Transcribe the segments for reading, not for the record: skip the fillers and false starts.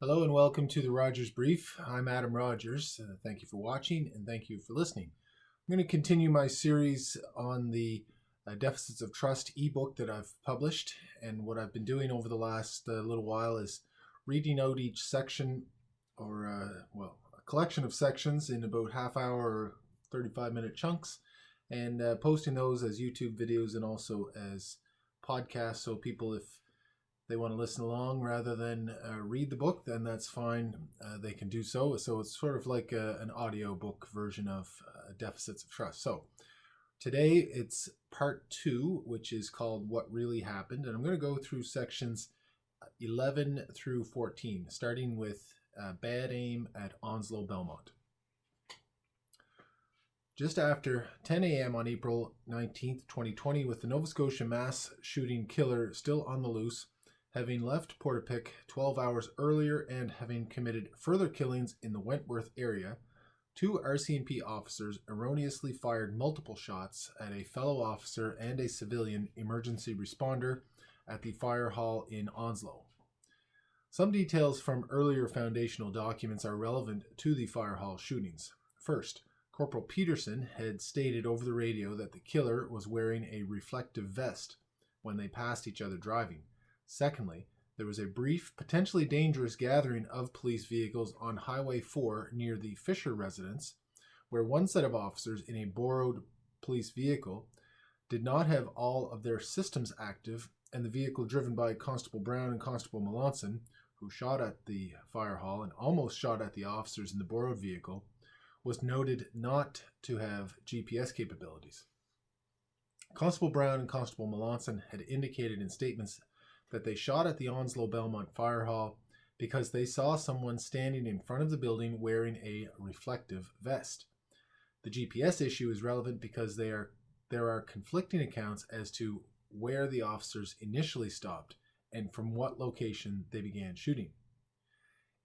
Hello and welcome to the Rodgers Brief. I'm Adam Rodgers. Thank you for watching and thank you for listening. I'm going to continue my series on the Deficits of Trust ebook that I've published, and what I've been doing over the last little while is reading out each section, or a collection of sections in about half hour or 35-minute chunks, and posting those as YouTube videos and also as podcasts, so people, if they want to listen along rather than read the book, then that's fine. They can do so. So it's sort of like an audio book version of Deficits of Trust. So today it's part 2, which is called What Really Happened. And I'm going to go through sections 11 through 14, starting with Bad Aim at Onslow, Belmont. Just after 10 a.m. on April 19th, 2020, with the Nova Scotia mass shooting killer still on the loose, having left Portapique 12 hours earlier and having committed further killings in the Wentworth area, 2 RCMP officers erroneously fired multiple shots at a fellow officer and a civilian emergency responder at the fire hall in Onslow. Some details from earlier foundational documents are relevant to the fire hall shootings. First, Corporal Peterson had stated over the radio that the killer was wearing a reflective vest when they passed each other driving. Secondly, there was a brief, potentially dangerous gathering of police vehicles on Highway 4 near the Fisher residence, where one set of officers in a borrowed police vehicle did not have all of their systems active, and the vehicle driven by Constable Brown and Constable Melanson, who shot at the fire hall and almost shot at the officers in the borrowed vehicle, was noted not to have GPS capabilities. Constable Brown and Constable Melanson had indicated in statements that they shot at the Onslow Belmont Fire Hall because they saw someone standing in front of the building wearing a reflective vest. The GPS issue is relevant because there are conflicting accounts as to where the officers initially stopped and from what location they began shooting.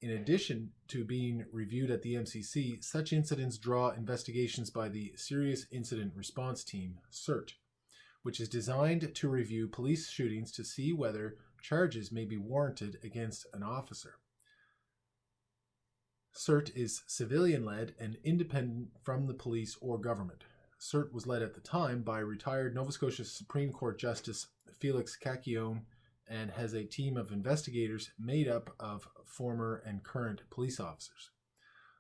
In addition to being reviewed at the MCC, such incidents draw investigations by the Serious Incident Response Team, SIRT, which is designed to review police shootings to see whether charges may be warranted against an officer. SIRT is civilian-led and independent from the police or government. SIRT was led at the time by retired Nova Scotia Supreme Court Justice Felix Cacchione and has a team of investigators made up of former and current police officers.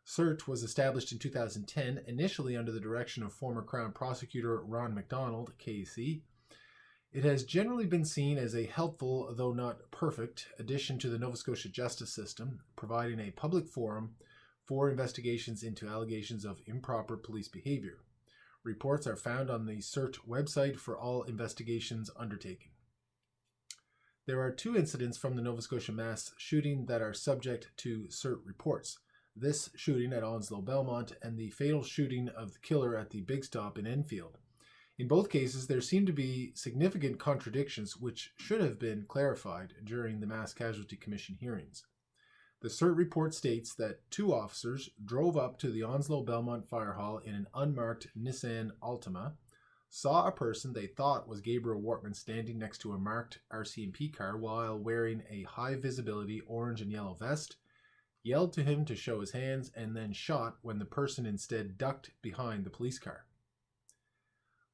SIRT was established in 2010, initially under the direction of former Crown Prosecutor Ron MacDonald, KC. It has generally been seen as a helpful, though not perfect, addition to the Nova Scotia justice system, providing a public forum for investigations into allegations of improper police behavior. Reports are found on the SIRT website for all investigations undertaken. There are 2 incidents from the Nova Scotia mass shooting that are subject to SIRT reports. This shooting at Onslow Belmont and the fatal shooting of the killer at the Big Stop in Enfield. In both cases, there seem to be significant contradictions which should have been clarified during the Mass Casualty Commission hearings. The SIRT report states that 2 officers drove up to the Onslow Belmont Fire Hall in an unmarked Nissan Altima, saw a person they thought was Gabriel Wortman standing next to a marked RCMP car while wearing a high-visibility orange and yellow vest, yelled to him to show his hands, and then shot when the person instead ducked behind the police car.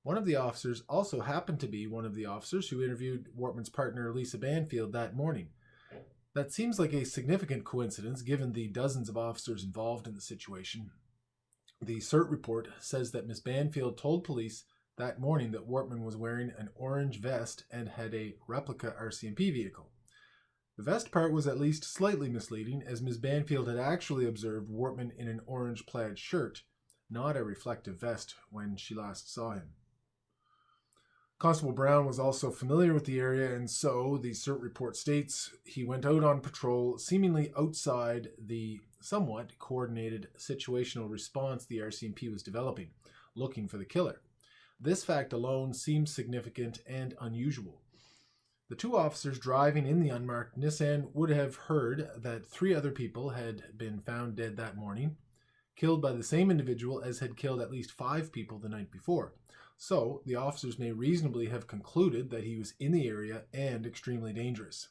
One of the officers also happened to be one of the officers who interviewed Wortman's partner Lisa Banfield that morning. That seems like a significant coincidence given the dozens of officers involved in the situation. The SIRT report says that Ms. Banfield told police that morning that Wortman was wearing an orange vest and had a replica RCMP vehicle. The vest part was at least slightly misleading, as Ms. Banfield had actually observed Wortman in an orange plaid shirt, not a reflective vest, when she last saw him. Constable Brown was also familiar with the area, and so, the SIRT report states, he went out on patrol, seemingly outside the somewhat coordinated situational response the RCMP was developing, looking for the killer. This fact alone seems significant and unusual. The 2 officers driving in the unmarked Nissan would have heard that 3 other people had been found dead that morning, killed by the same individual as had killed at least 5 people the night before. So, the officers may reasonably have concluded that he was in the area and extremely dangerous.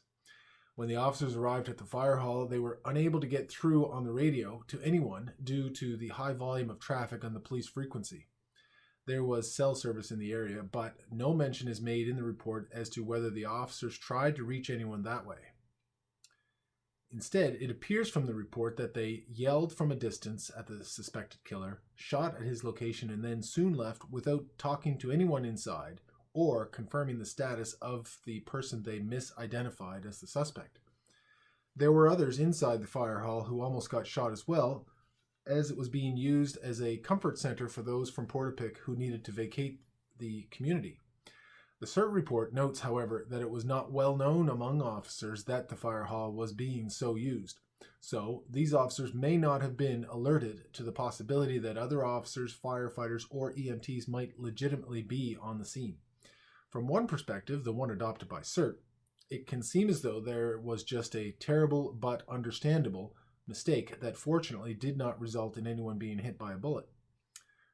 When the officers arrived at the fire hall, they were unable to get through on the radio to anyone due to the high volume of traffic on the police frequency. There was cell service in the area, but no mention is made in the report as to whether the officers tried to reach anyone that way. Instead, it appears from the report that they yelled from a distance at the suspected killer, shot at his location, and then soon left without talking to anyone inside or confirming the status of the person they misidentified as the suspect. There were others inside the fire hall who almost got shot as well, as it was being used as a comfort center for those from Portapique who needed to vacate the community. The CERT report notes, however, that it was not well known among officers that the fire hall was being so used. So, these officers may not have been alerted to the possibility that other officers, firefighters, or EMTs might legitimately be on the scene. From one perspective, the one adopted by CERT, it can seem as though there was just a terrible but understandable mistake that fortunately did not result in anyone being hit by a bullet.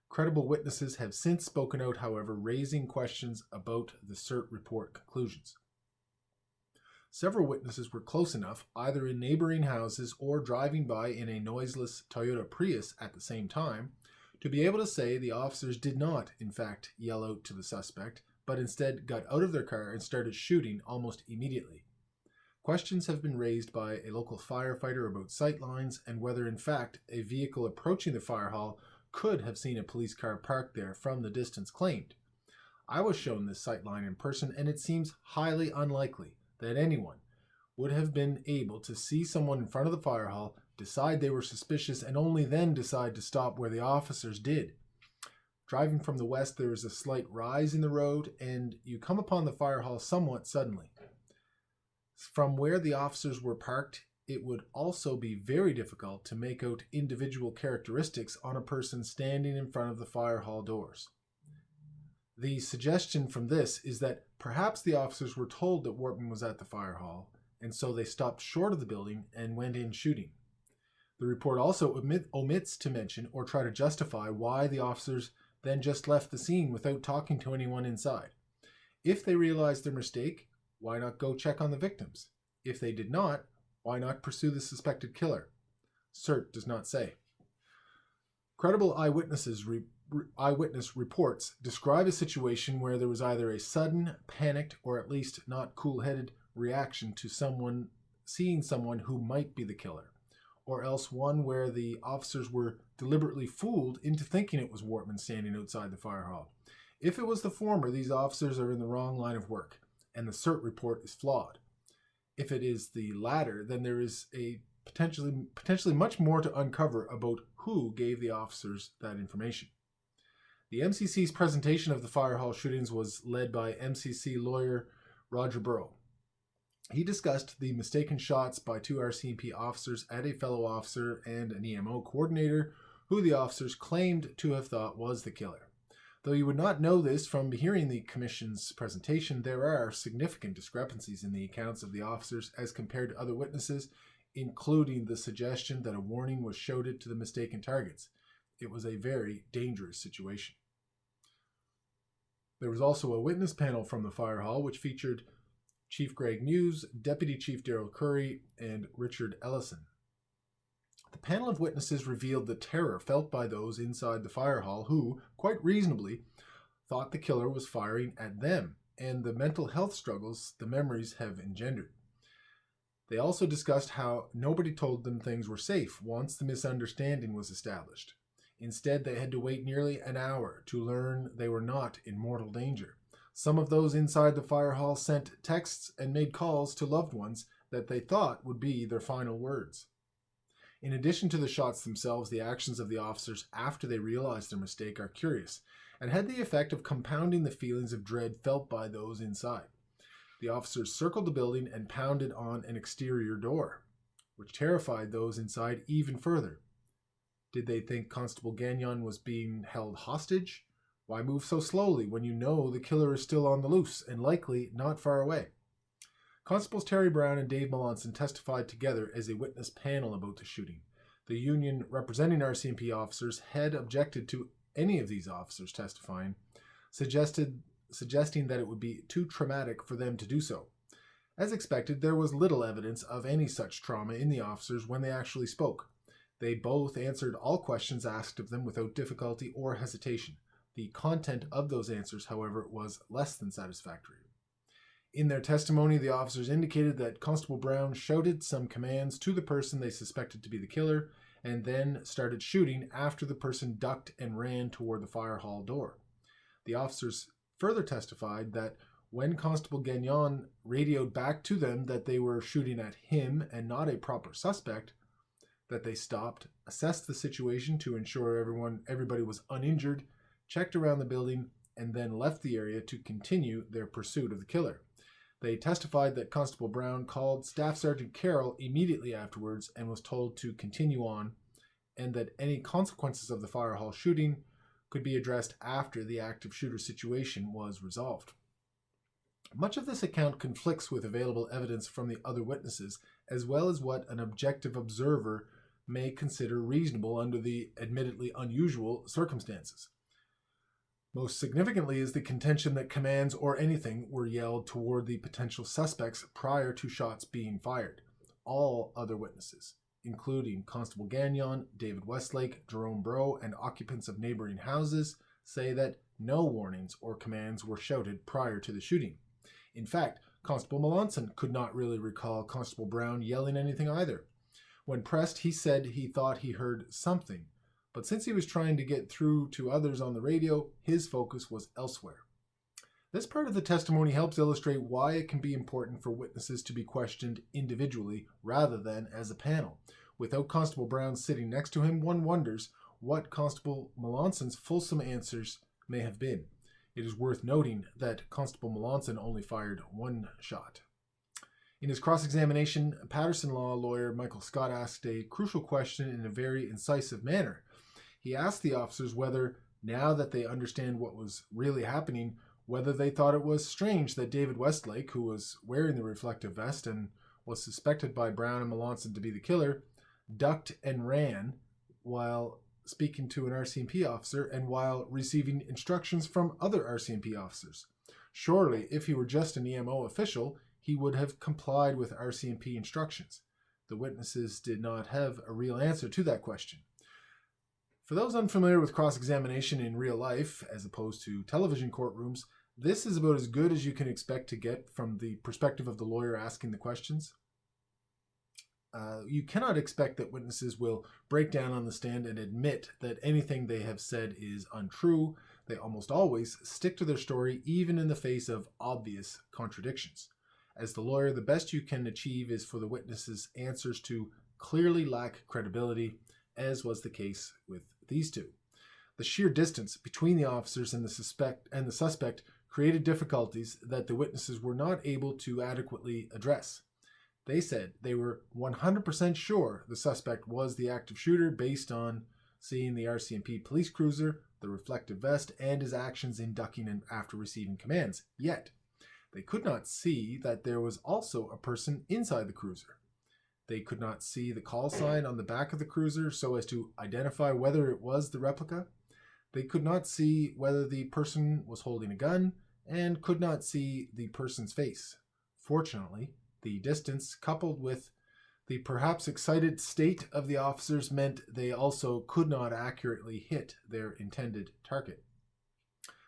Credible witnesses have since spoken out, however, raising questions about the CERT report conclusions. Several witnesses were close enough, either in neighboring houses or driving by in a noiseless Toyota Prius at the same time, to be able to say the officers did not, in fact, yell out to the suspect, but instead got out of their car and started shooting almost immediately. Questions have been raised by a local firefighter about sight lines and whether, in fact, a vehicle approaching the fire hall could have seen a police car parked there from the distance claimed. I was shown this sight line in person, and it seems highly unlikely that anyone would have been able to see someone in front of the fire hall, decide they were suspicious, and only then decide to stop where the officers did. Driving from the west, there is a slight rise in the road, and you come upon the fire hall somewhat suddenly. From where the officers were parked, it would also be very difficult to make out individual characteristics on a person standing in front of the fire hall doors. The suggestion from this is that perhaps the officers were told that Wortman was at the fire hall, and so they stopped short of the building and went in shooting. The report also omits to mention or try to justify why the officers then just left the scene without talking to anyone inside. If they realized their mistake, why not go check on the victims? If they did not, why not pursue the suspected killer? CERT does not say. Credible eyewitness reports describe a situation where there was either a sudden, panicked, or at least not cool-headed reaction to someone seeing someone who might be the killer, or else one where the officers were deliberately fooled into thinking it was Wortman standing outside the fire hall. If it was the former, these officers are in the wrong line of work, and the CERT report is flawed. If it is the latter, then there is a potentially much more to uncover about who gave the officers that information. The MCC's presentation of the fire hall shootings was led by MCC lawyer Roger Brief. He discussed the mistaken shots by two RCMP officers at a fellow officer and an EMO coordinator who the officers claimed to have thought was the killer. Though you would not know this from hearing the Commission's presentation, there are significant discrepancies in the accounts of the officers as compared to other witnesses, including the suggestion that a warning was shouted to the mistaken targets. It was a very dangerous situation. There was also a witness panel from the fire hall, which featured Chief Greg Muse, Deputy Chief Daryl Curry, and Richard Ellison. The panel of witnesses revealed the terror felt by those inside the fire hall who, quite reasonably, thought the killer was firing at them, and the mental health struggles the memories have engendered. They also discussed how nobody told them things were safe once the misunderstanding was established. Instead, they had to wait nearly an hour to learn they were not in mortal danger. Some of those inside the fire hall sent texts and made calls to loved ones that they thought would be their final words. In addition to the shots themselves, the actions of the officers after they realized their mistake are curious and had the effect of compounding the feelings of dread felt by those inside. The officers circled the building and pounded on an exterior door, which terrified those inside even further. Did they think Constable Gagnon was being held hostage? Why move so slowly when you know the killer is still on the loose and likely not far away? Constables Terry Brown and Dave Melanson testified together as a witness panel about the shooting. The union representing RCMP officers had objected to any of these officers testifying, suggesting that it would be too traumatic for them to do so. As expected, there was little evidence of any such trauma in the officers when they actually spoke. They both answered all questions asked of them without difficulty or hesitation. The content of those answers, however, was less than satisfactory. In their testimony, the officers indicated that Constable Brown shouted some commands to the person they suspected to be the killer and then started shooting after the person ducked and ran toward the fire hall door. The officers further testified that when Constable Gagnon radioed back to them that they were shooting at him and not a proper suspect, that they stopped, assessed the situation to ensure everybody was uninjured, checked around the building, and then left the area to continue their pursuit of the killer. They testified that Constable Brown called Staff Sergeant Carroll immediately afterwards and was told to continue on, and that any consequences of the fire hall shooting could be addressed after the active shooter situation was resolved. Much of this account conflicts with available evidence from the other witnesses, as well as what an objective observer may consider reasonable under the admittedly unusual circumstances. Most significantly is the contention that commands or anything were yelled toward the potential suspects prior to shots being fired. All other witnesses, including Constable Gagnon, David Westlake, Jerome Breau, and occupants of neighboring houses, say that no warnings or commands were shouted prior to the shooting. In fact, Constable Melanson could not really recall Constable Brown yelling anything either. When pressed, he said he thought he heard something, but since he was trying to get through to others on the radio, his focus was elsewhere. This part of the testimony helps illustrate why it can be important for witnesses to be questioned individually rather than as a panel. Without Constable Brown sitting next to him, one wonders what Constable Melanson's fulsome answers may have been. It is worth noting that Constable Melanson only fired one shot. In his cross-examination, Patterson law lawyer Michael Scott asked a crucial question in a very incisive manner. He asked the officers whether, now that they understand what was really happening, whether they thought it was strange that David Westlake, who was wearing the reflective vest and was suspected by Brown and Melanson to be the killer, ducked and ran while speaking to an RCMP officer and while receiving instructions from other RCMP officers. Surely, if he were just an EMO official, he would have complied with RCMP instructions. The witnesses did not have a real answer to that question. For those unfamiliar with cross-examination in real life, as opposed to television courtrooms, this is about as good as you can expect to get from the perspective of the lawyer asking the questions. You cannot expect that witnesses will break down on the stand and admit that anything they have said is untrue. They almost always stick to their story, even in the face of obvious contradictions. As the lawyer, the best you can achieve is for the witnesses' answers to clearly lack credibility, as was the case with these two. The sheer distance between the officers and the suspect created difficulties that the witnesses were not able to adequately address. They said they were 100% sure the suspect was the active shooter based on seeing the RCMP police cruiser, the reflective vest, and his actions in ducking and after receiving commands. Yet, they could not see that there was also a person inside the cruiser. They could not see the call sign on the back of the cruiser so as to identify whether it was the replica. They could not see whether the person was holding a gun and could not see the person's face. Fortunately, the distance, coupled with the perhaps excited state of the officers, meant they also could not accurately hit their intended target.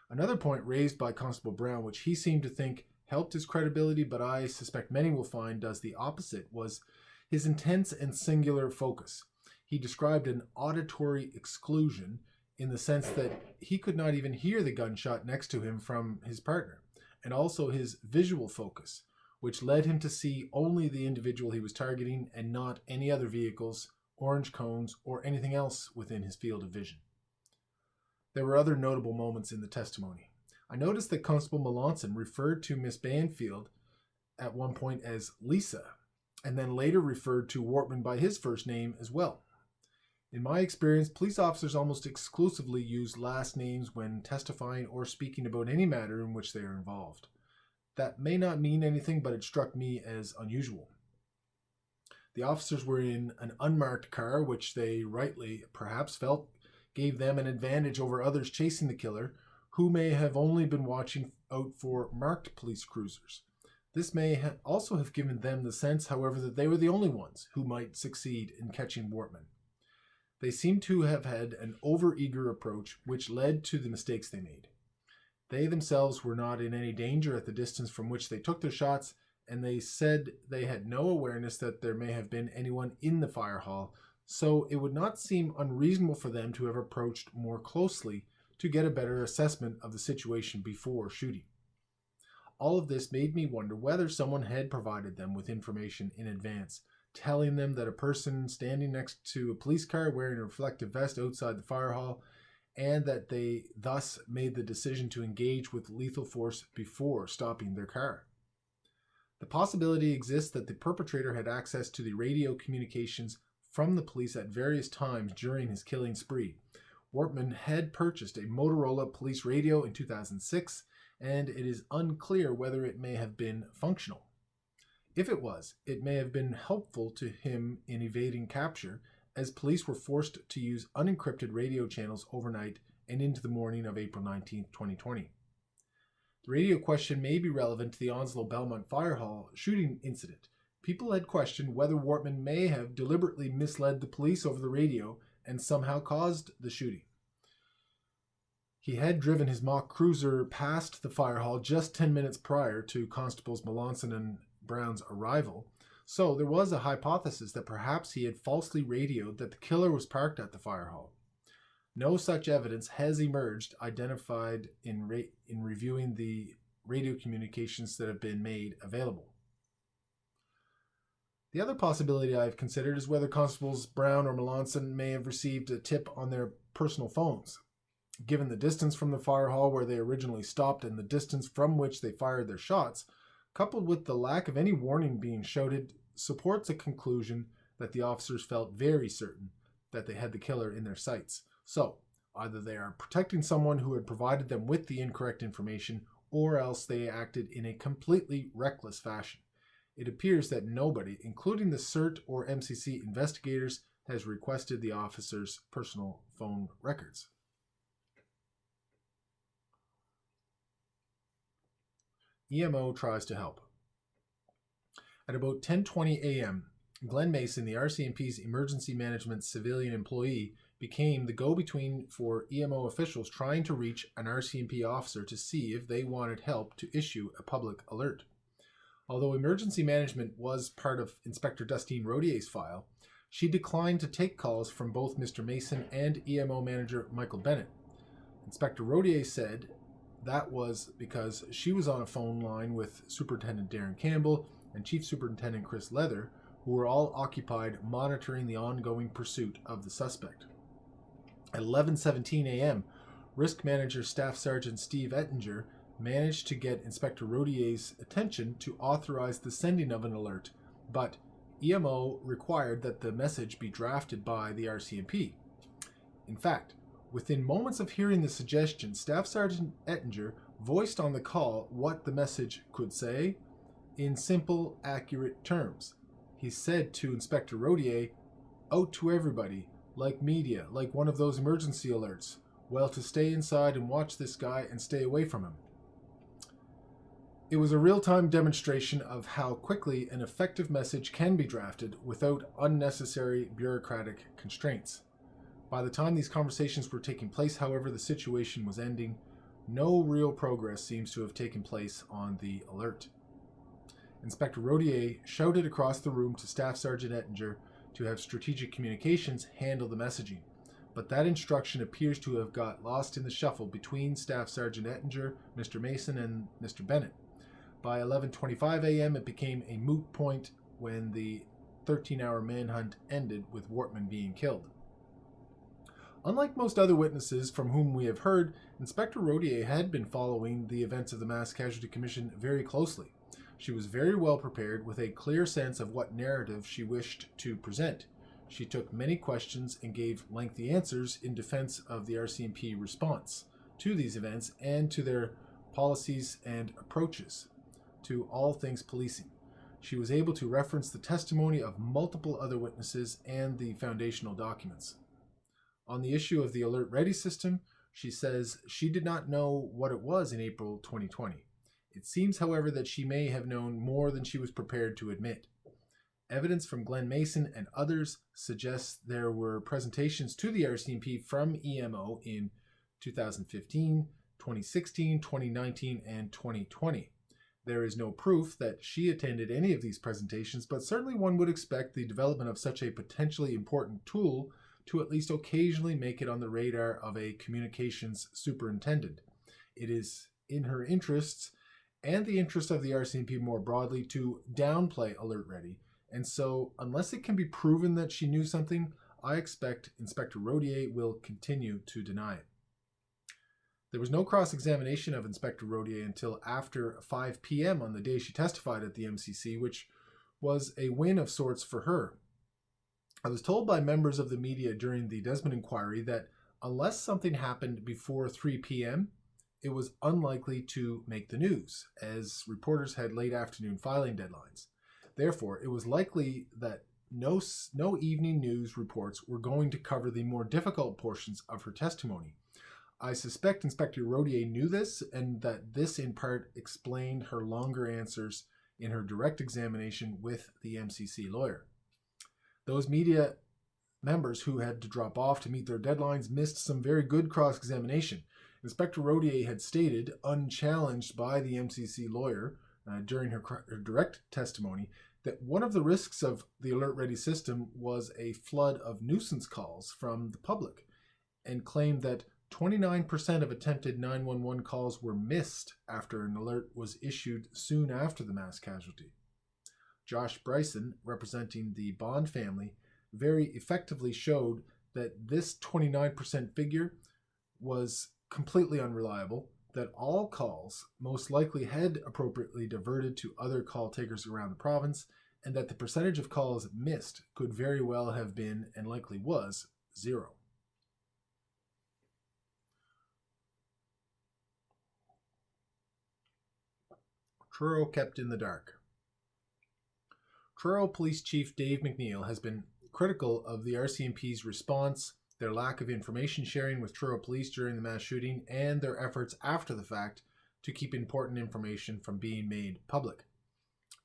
Another point raised by Constable Brown, which he seemed to think helped his credibility, but I suspect many will find does the opposite, was his intense and singular focus. He described an auditory exclusion in the sense that he could not even hear the gunshot next to him from his partner, and also his visual focus, which led him to see only the individual he was targeting and not any other vehicles, orange cones, or anything else within his field of vision. There were other notable moments in the testimony. I noticed that Constable Melanson referred to Miss Banfield at one point as Lisa, and then later referred to Wortman by his first name as well. In my experience, police officers almost exclusively use last names when testifying or speaking about any matter in which they are involved. That may not mean anything, but it struck me as unusual. The officers were in an unmarked car, which they rightly perhaps felt gave them an advantage over others chasing the killer, who may have only been watching out for marked police cruisers. This may also have given them the sense, however, that they were the only ones who might succeed in catching Wortman. They seem to have had an over-eager approach, which led to the mistakes they made. They themselves were not in any danger at the distance from which they took their shots, and they said they had no awareness that there may have been anyone in the fire hall, so it would not seem unreasonable for them to have approached more closely to get a better assessment of the situation before shooting. All of this made me wonder whether someone had provided them with information in advance, telling them that a person standing next to a police car wearing a reflective vest outside the fire hall, and that they thus made the decision to engage with lethal force before stopping their car. The possibility exists that the perpetrator had access to the radio communications from the police at various times during his killing spree. Wortman had purchased a Motorola police radio in 2006, and it is unclear whether it may have been functional. If it was, it may have been helpful to him in evading capture, as police were forced to use unencrypted radio channels overnight and into the morning of April 19, 2020. The radio question may be relevant to the Onslow Belmont fire hall shooting incident. People had questioned whether Wortman may have deliberately misled the police over the radio and somehow caused the shooting. He had driven his mock cruiser past the fire hall just 10 minutes prior to Constables Melanson and Brown's arrival, so there was a hypothesis that perhaps he had falsely radioed that the killer was parked at the fire hall. No such evidence has emerged identified in reviewing the radio communications that have been made available. The other possibility I've considered is whether Constables Brown or Melanson may have received a tip on their personal phones. Given the distance from the fire hall where they originally stopped and the distance from which they fired their shots, coupled with the lack of any warning being shouted, supports a conclusion that the officers felt very certain that they had the killer in their sights. So, either they are protecting someone who had provided them with the incorrect information, or else they acted in a completely reckless fashion. It appears that nobody, including the CERT or MCC investigators, has requested the officers' personal phone records. EMO tries to help. At about 10:20 a.m., Glenn Mason, the RCMP's emergency management civilian employee, became the go-between for EMO officials trying to reach an RCMP officer to see if they wanted help to issue a public alert. Although emergency management was part of Inspector Dustine Rodier's file, she declined to take calls from both Mr. Mason and EMO manager Michael Bennett. Inspector Rodier said that was because she was on a phone line with Superintendent Darren Campbell and Chief Superintendent Chris Leather, who were all occupied monitoring the ongoing pursuit of the suspect. At 11:17 a.m., Risk Manager Staff Sergeant Steve Ettinger managed to get Inspector Rodier's attention to authorize the sending of an alert, but EMO required that the message be drafted by the RCMP. In fact, within moments of hearing the suggestion, Staff Sergeant Ettinger voiced on the call what the message could say in simple, accurate terms. He said to Inspector Rodier, "Out to everybody, like media, like one of those emergency alerts. Well, to stay inside and watch this guy and stay away from him." It was a real-time demonstration of how quickly an effective message can be drafted without unnecessary bureaucratic constraints. By the time these conversations were taking place, however, the situation was ending. No real progress seems to have taken place on the alert. Inspector Rodier shouted across the room to Staff Sergeant Ettinger to have Strategic Communications handle the messaging, but that instruction appears to have got lost in the shuffle between Staff Sergeant Ettinger, Mr. Mason, and Mr. Bennett. By 11:25 a.m., it became a moot point when the 13-hour manhunt ended with Wortman being killed. Unlike most other witnesses from whom we have heard, Inspector Rodier had been following the events of the Mass Casualty Commission very closely. She was very well prepared with a clear sense of what narrative she wished to present. She took many questions and gave lengthy answers in defense of the RCMP response to these events and to their policies and approaches to all things policing. She was able to reference the testimony of multiple other witnesses and the foundational documents. On the issue of the Alert Ready system, she says she did not know what it was in April 2020. It seems, however, that she may have known more than she was prepared to admit. Evidence from Glenn Mason and others suggests there were presentations to the RCMP from EMO in 2015, 2016, 2019, and 2020. There is no proof that she attended any of these presentations, but certainly one would expect the development of such a potentially important tool to at least occasionally make it on the radar of a communications superintendent. It is in her interests and the interest of the RCMP more broadly to downplay Alert Ready, and so unless it can be proven that she knew something, I expect Inspector Rodier will continue to deny it. There was no cross-examination of Inspector Rodier until after 5 p.m. on the day she testified at the MCC, which was a win of sorts for her. I was told by members of the media during the Desmond inquiry that unless something happened before 3 p.m., it was unlikely to make the news, as reporters had late afternoon filing deadlines. Therefore, it was likely that no evening news reports were going to cover the more difficult portions of her testimony. I suspect Inspector Rodier knew this, and that this in part explained her longer answers in her direct examination with the MCC lawyer. Those media members who had to drop off to meet their deadlines missed some very good cross-examination. Inspector Rodier had stated, unchallenged by the MCC lawyer during her direct testimony, that one of the risks of the Alert Ready system was a flood of nuisance calls from the public, and claimed that 29% of attempted 911 calls were missed after an alert was issued soon after the mass casualty. Josh Bryson, representing the Bond family, very effectively showed that this 29% figure was completely unreliable, that all calls most likely had appropriately diverted to other call takers around the province, and that the percentage of calls missed could very well have been, and likely was, 0. Truro kept in the dark. Truro Police Chief Dave McNeil has been critical of the RCMP's response, their lack of information sharing with Truro Police during the mass shooting, and their efforts after the fact to keep important information from being made public.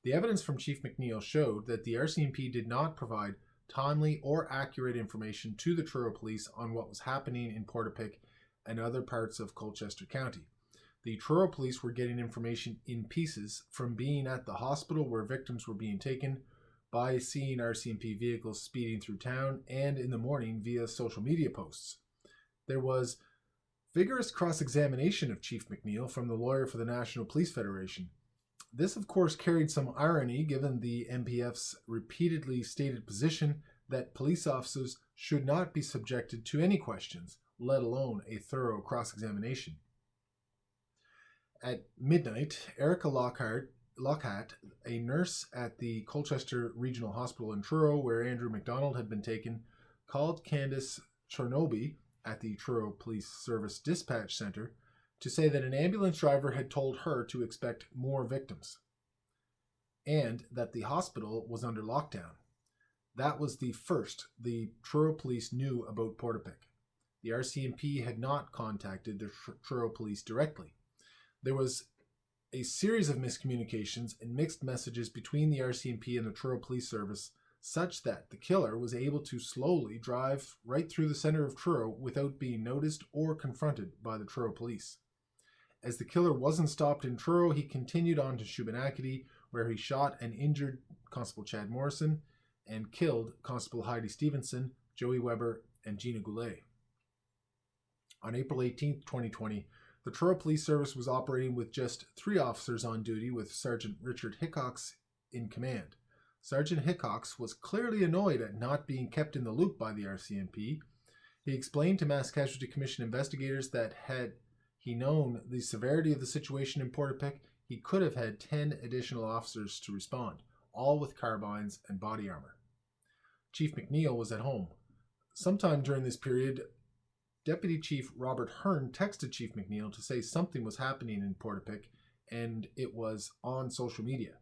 The evidence from Chief McNeil showed that the RCMP did not provide timely or accurate information to the Truro Police on what was happening in Portapique and other parts of Colchester County. The Truro Police were getting information in pieces from being at the hospital where victims were being taken, by seeing RCMP vehicles speeding through town, and in the morning via social media posts. There was vigorous cross-examination of Chief McNeil from the lawyer for the National Police Federation. This, of course, carried some irony given the NPF's repeatedly stated position that police officers should not be subjected to any questions, let alone a thorough cross-examination. At midnight, Erica Lockhart, a nurse at the Colchester Regional Hospital in Truro, where Andrew MacDonald had been taken, called Candice Chernoby at the Truro Police Service Dispatch Center to say that an ambulance driver had told her to expect more victims, and that the hospital was under lockdown. That was the first the Truro Police knew about Portapique. The RCMP had not contacted the Truro Police directly. There was a series of miscommunications and mixed messages between the RCMP and the Truro Police Service, such that the killer was able to slowly drive right through the center of Truro without being noticed or confronted by the Truro Police. As the killer wasn't stopped in Truro, he continued on to Shubie, where he shot and injured Constable Chad Morrison and killed Constable Heidi Stevenson, Joey Weber, and Gina Goulet. On April 18, 2020, the Truro Police Service was operating with just 3 officers on duty, with Sergeant Richard Hickox in command. Sergeant Hickox was clearly annoyed at not being kept in the loop by the RCMP. He explained to Mass Casualty Commission investigators that had he known the severity of the situation in Portapique, he could have had 10 additional officers to respond, all with carbines and body armor. Chief McNeil was at home. Sometime during this period, Deputy Chief Robert Hearn texted Chief McNeil to say something was happening in Portapique, and it was on social media.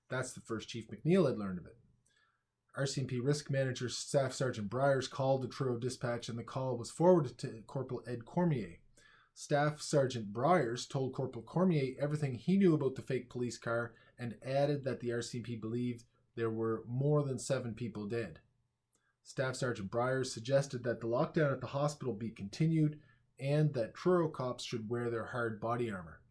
That's the first Chief McNeil had learned of it. RCMP Risk Manager Staff Sergeant Briers called the Truro Dispatch, and the call was forwarded to Corporal Ed Cormier. Staff Sergeant Briers told Corporal Cormier everything he knew about the fake police car and added that the RCMP believed there were more than 7 people dead. Staff Sergeant Briers suggested that the lockdown at the hospital be continued and that Truro cops should wear their hard body armor.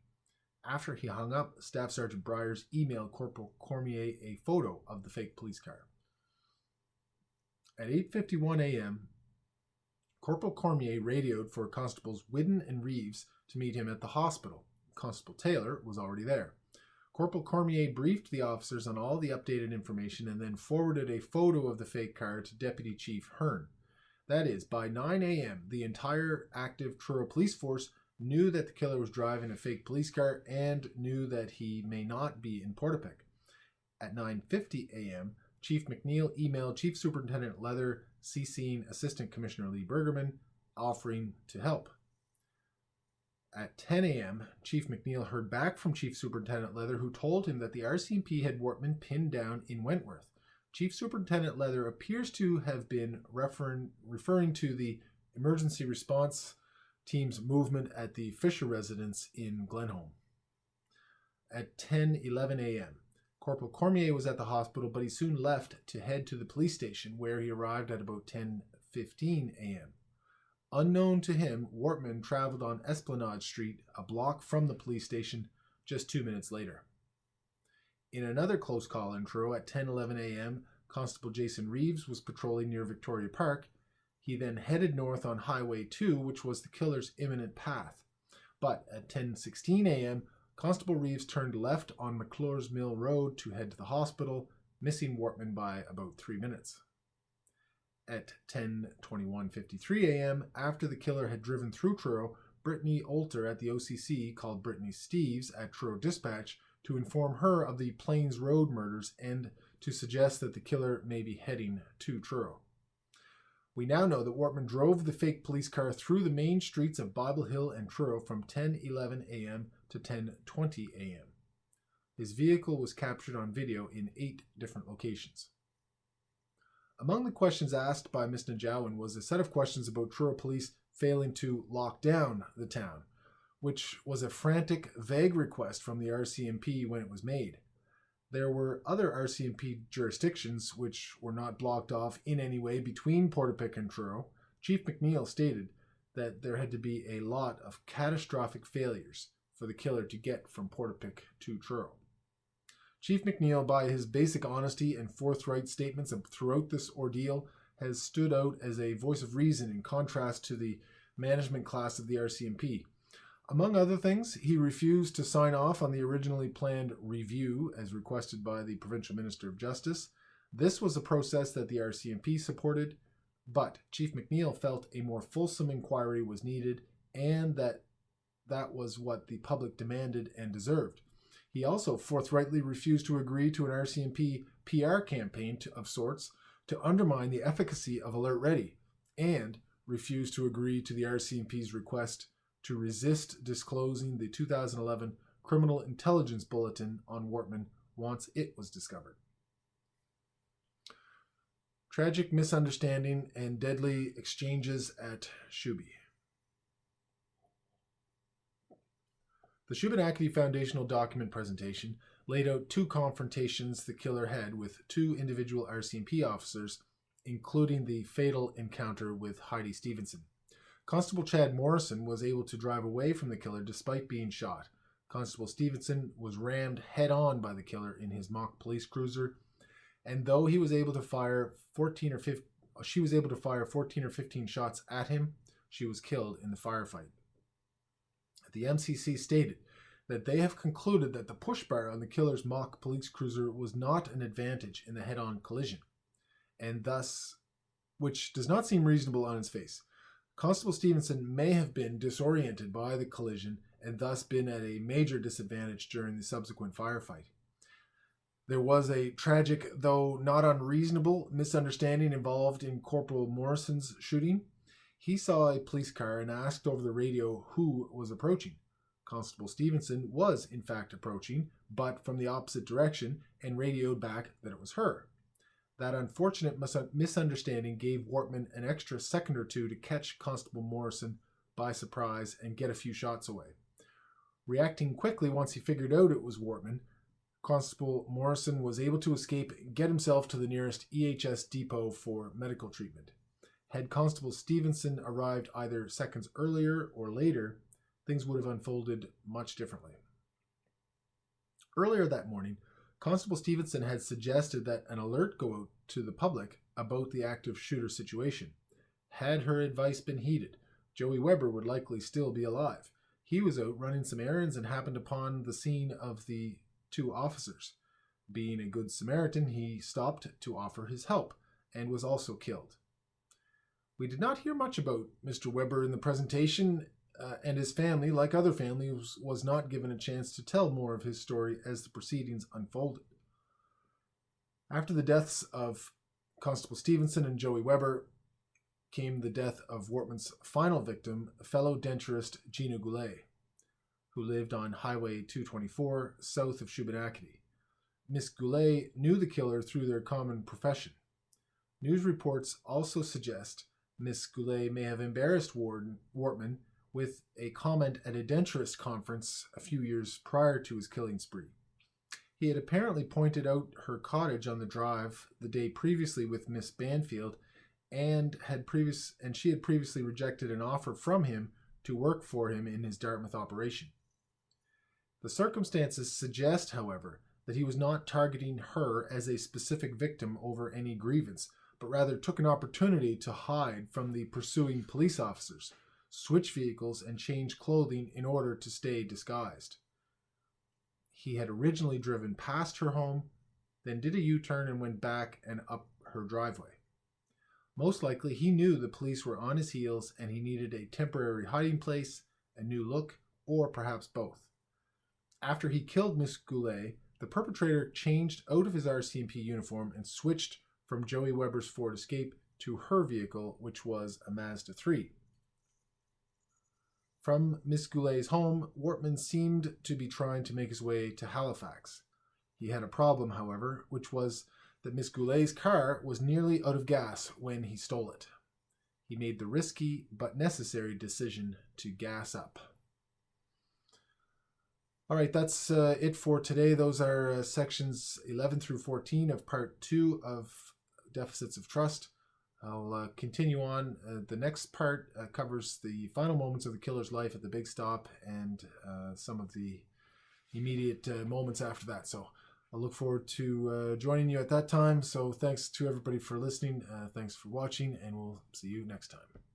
After he hung up, Staff Sergeant Briers emailed Corporal Cormier a photo of the fake police car. At 8:51 a.m., Corporal Cormier radioed for Constables Whiddon and Reeves to meet him at the hospital. Constable Taylor was already there. Corporal Cormier briefed the officers on all the updated information and then forwarded a photo of the fake car to Deputy Chief Hearn. That is, by 9 a.m., the entire active Truro police force knew that the killer was driving a fake police car and knew that he may not be in Portapique. At 9:50 a.m., Chief McNeil emailed Chief Superintendent Leather, CCing Assistant Commissioner Lee Bergerman, offering to help. At 10 a.m., Chief McNeil heard back from Chief Superintendent Leather, who told him that the RCMP had Wortman pinned down in Wentworth. Chief Superintendent Leather appears to have been referring to the emergency response team's movement at the Fisher residence in Glenholm. At 10:11 a.m., Corporal Cormier was at the hospital, but he soon left to head to the police station, where he arrived at about 10:15 a.m. Unknown to him, Wortman traveled on Esplanade Street, a block from the police station, just 2 minutes later. In another close call in Truro at 10:11 a.m., Constable Jason Reeves was patrolling near Victoria Park. He then headed north on Highway 2, which was the killer's imminent path. But at 10:16 a.m., Constable Reeves turned left on McClure's Mill Road to head to the hospital, missing Wortman by about 3 minutes. At 10:21:53 a.m., after the killer had driven through Truro, Brittany Olter at the OCC called Brittany Steeves at Truro Dispatch to inform her of the Plains Road murders and to suggest that the killer may be heading to Truro. We now know that Wortman drove the fake police car through the main streets of Bible Hill and Truro from 10:11 a.m. to 10:20 a.m. His vehicle was captured on video in 8 different locations. Among the questions asked by Ms. Najawan was a set of questions about Truro police failing to lock down the town, which was a frantic, vague request from the RCMP when it was made. There were other RCMP jurisdictions which were not blocked off in any way between Portapique and Truro. Chief McNeil stated that there had to be a lot of catastrophic failures for the killer to get from Portapique to Truro. Chief McNeil, by his basic honesty and forthright statements throughout this ordeal, has stood out as a voice of reason in contrast to the management class of the RCMP. Among other things, he refused to sign off on the originally planned review as requested by the Provincial Minister of Justice. This was a process that the RCMP supported, but Chief McNeil felt a more fulsome inquiry was needed and that was what the public demanded and deserved. He also forthrightly refused to agree to an RCMP PR campaign of sorts to undermine the efficacy of Alert Ready, and refused to agree to the RCMP's request to resist disclosing the 2011 Criminal Intelligence Bulletin on Wortman once it was discovered. Tragic misunderstanding and deadly exchanges at Shubie. The Shubenacadie Foundational Document presentation laid out 2 confrontations the killer had with 2 individual RCMP officers, including the fatal encounter with Heidi Stevenson. Constable Chad Morrison was able to drive away from the killer despite being shot. Constable Stevenson was rammed head-on by the killer in his mock police cruiser, and though he was able to fire 14 or 15 shots at him, she was killed in the firefight. The MCC stated that they have concluded that the push bar on the killer's mock police cruiser was not an advantage in the head-on collision, and thus, which does not seem reasonable on its face. Constable Stevenson may have been disoriented by the collision and thus been at a major disadvantage during the subsequent firefight. There was a tragic, though not unreasonable, misunderstanding involved in Corporal Morrison's shooting. He saw a police car and asked over the radio who was approaching. Constable Stevenson was, in fact, approaching, but from the opposite direction, and radioed back that it was her. That unfortunate misunderstanding gave Wortman an extra second or two to catch Constable Morrison by surprise and get a few shots away. Reacting quickly once he figured out it was Wortman, Constable Morrison was able to escape and get himself to the nearest EHS depot for medical treatment. Had Constable Stevenson arrived either seconds earlier or later, things would have unfolded much differently. Earlier that morning, Constable Stevenson had suggested that an alert go out to the public about the active shooter situation. Had her advice been heeded, Joey Weber would likely still be alive. He was out running some errands and happened upon the scene of the two officers. Being a good Samaritan, he stopped to offer his help and was also killed. We did not hear much about Mr. Weber in the presentation, and his family, like other families, was not given a chance to tell more of his story as the proceedings unfolded. After the deaths of Constable Stevenson and Joey Weber came the death of Wortman's final victim, fellow denturist Gina Goulet, who lived on Highway 224 south of Shubie. Miss Goulet knew the killer through their common profession. News reports also suggest Miss Goulet may have embarrassed Wortman with a comment at a denturist conference a few years prior to his killing spree. He had apparently pointed out her cottage on the drive the day previously with Miss Banfield, and she had previously rejected an offer from him to work for him in his Dartmouth operation. The circumstances suggest, however, that he was not targeting her as a specific victim over any grievance, but rather took an opportunity to hide from the pursuing police officers, switch vehicles, and change clothing in order to stay disguised. He had originally driven past her home, then did a U-turn and went back and up her driveway. Most likely, he knew the police were on his heels and he needed a temporary hiding place, a new look, or perhaps both. After he killed Miss Goulet, the perpetrator changed out of his RCMP uniform and switched from Joey Weber's Ford Escape to her vehicle, which was a Mazda 3. From Miss Goulet's home, Wortman seemed to be trying to make his way to Halifax. He had a problem, however, which was that Miss Goulet's car was nearly out of gas when he stole it. He made the risky but necessary decision to gas up. All right, that's it for today. Those are sections 11 through 14 of part 2 of Deficits of Trust. I'll continue on. The next part covers the final moments of the killer's life at the Big Stop and some of the immediate moments after that. So I look forward to joining you at that time. So thanks to everybody for listening. Thanks for watching, and we'll see you next time.